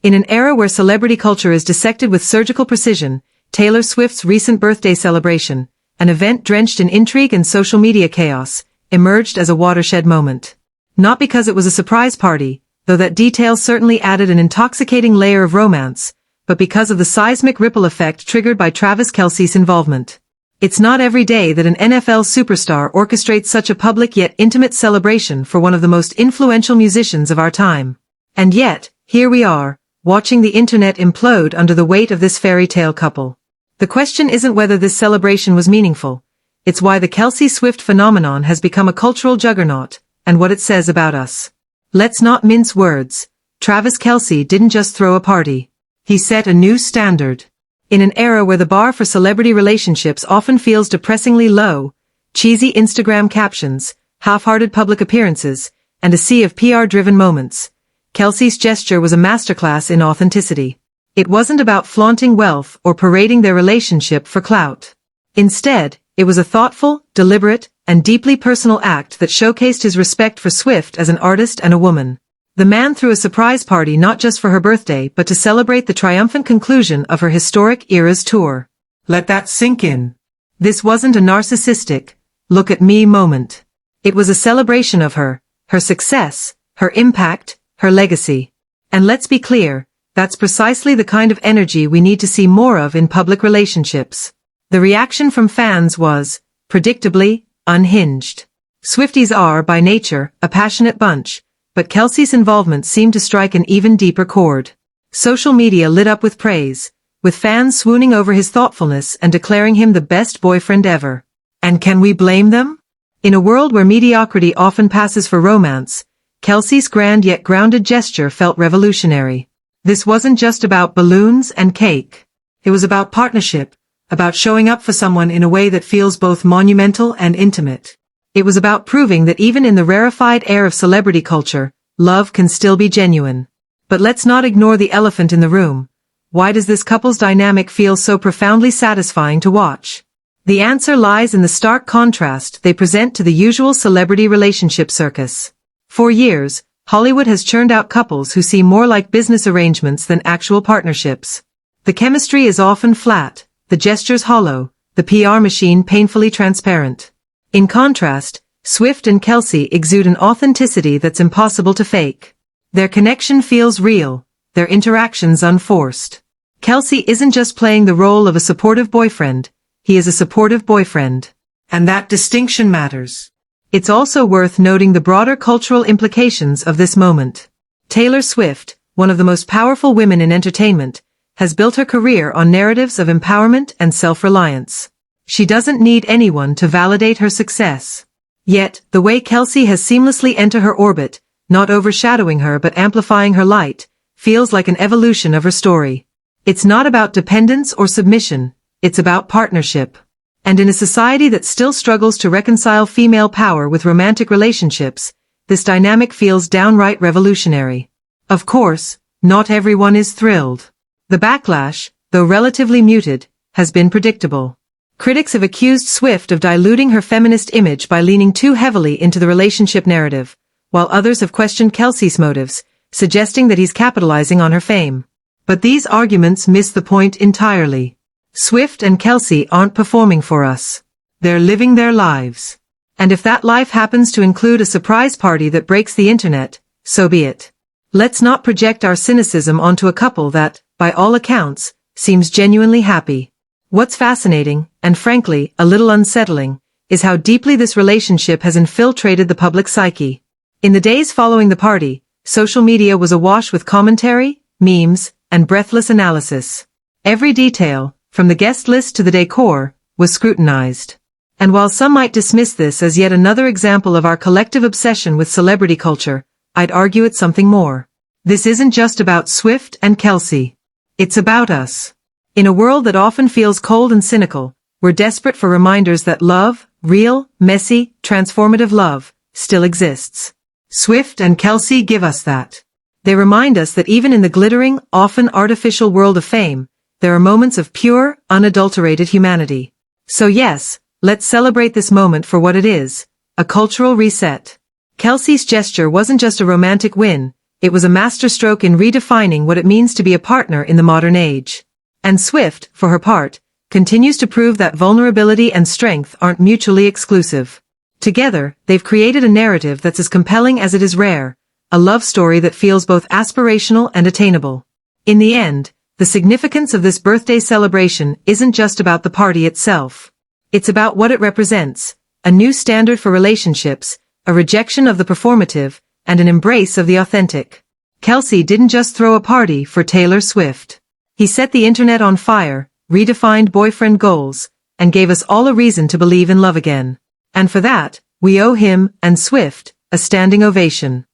In an era where celebrity culture is dissected with surgical precision, Taylor Swift's recent birthday celebration, an event drenched in intrigue and social media chaos, emerged as a watershed moment. Not because it was a surprise party, though that detail certainly added an intoxicating layer of romance, but because of the seismic ripple effect triggered by Travis Kelce's involvement. It's not every day that an NFL superstar orchestrates such a public yet intimate celebration for one of the most influential musicians of our time. And yet, here we are, watching the internet implode under the weight of this fairy tale couple. The question isn't whether this celebration was meaningful, it's why the Kelce-Swift phenomenon has become a cultural juggernaut, and what it says about us. Let's not mince words. Travis Kelce didn't just throw a party. He set a new standard. In an era where the bar for celebrity relationships often feels depressingly low, cheesy Instagram captions, half-hearted public appearances, and a sea of PR-driven moments, Kelce's gesture was a masterclass in authenticity. It wasn't about flaunting wealth or parading their relationship for clout. Instead, it was a thoughtful, deliberate, and deeply personal act that showcased his respect for Swift as an artist and a woman. The man threw a surprise party not just for her birthday but to celebrate the triumphant conclusion of her historic Eras tour. Let that sink in. This wasn't a narcissistic, look-at-me moment. It was a celebration of her success, her impact, her legacy. And let's be clear, that's precisely the kind of energy we need to see more of in public relationships. The reaction from fans was, predictably, unhinged. Swifties are, by nature, a passionate bunch, but Kelce's involvement seemed to strike an even deeper chord. Social media lit up with praise, with fans swooning over his thoughtfulness and declaring him the best boyfriend ever. And can we blame them? In a world where mediocrity often passes for romance, Kelce's grand yet grounded gesture felt revolutionary. This wasn't just about balloons and cake. It was about partnership, about showing up for someone in a way that feels both monumental and intimate. It was about proving that even in the rarefied air of celebrity culture, love can still be genuine. But let's not ignore the elephant in the room. Why does this couple's dynamic feel so profoundly satisfying to watch? The answer lies in the stark contrast they present to the usual celebrity relationship circus. For years, Hollywood has churned out couples who seem more like business arrangements than actual partnerships. The chemistry is often flat, the gestures hollow, the PR machine painfully transparent. In contrast, Swift and Kelce exude an authenticity that's impossible to fake. Their connection feels real, their interactions unforced. Kelce isn't just playing the role of a supportive boyfriend, he is a supportive boyfriend. And that distinction matters. It's also worth noting the broader cultural implications of this moment. Taylor Swift, one of the most powerful women in entertainment, has built her career on narratives of empowerment and self-reliance. She doesn't need anyone to validate her success. Yet, the way Kelce has seamlessly entered her orbit, not overshadowing her but amplifying her light, feels like an evolution of her story. It's not about dependence or submission, it's about partnership. And in a society that still struggles to reconcile female power with romantic relationships, this dynamic feels downright revolutionary. Of course, not everyone is thrilled. The backlash, though relatively muted, has been predictable. Critics have accused Swift of diluting her feminist image by leaning too heavily into the relationship narrative, while others have questioned Kelce's motives, suggesting that he's capitalizing on her fame. But these arguments miss the point entirely. Swift and Kelce aren't performing for us. They're living their lives. And if that life happens to include a surprise party that breaks the internet, so be it. Let's not project our cynicism onto a couple that, by all accounts, seems genuinely happy. What's fascinating, and frankly, a little unsettling, is how deeply this relationship has infiltrated the public psyche. In the days following the party, social media was awash with commentary, memes, and breathless analysis. Every detail, from the guest list to the decor, was scrutinized. And while some might dismiss this as yet another example of our collective obsession with celebrity culture, I'd argue it's something more. This isn't just about Swift and Kelce. It's about us. In a world that often feels cold and cynical, we're desperate for reminders that love, real, messy, transformative love, still exists. Swift and Kelce give us that. They remind us that even in the glittering, often artificial world of fame, there are moments of pure, unadulterated humanity. So yes, let's celebrate this moment for what it is, a cultural reset. Kelce's gesture wasn't just a romantic win, It was a masterstroke in redefining what it means to be a partner in the modern age. And Swift, for her part, continues to prove that vulnerability and strength aren't mutually exclusive. Together, they've created a narrative that's as compelling as it is rare, a love story that feels both aspirational and attainable. In the end, the significance of this birthday celebration isn't just about the party itself. It's about what it represents, a new standard for relationships, a rejection of the performative, and an embrace of the authentic. Kelce didn't just throw a party for Taylor Swift. He set the internet on fire, redefined boyfriend goals, and gave us all a reason to believe in love again. And for that, we owe him, and Swift, a standing ovation.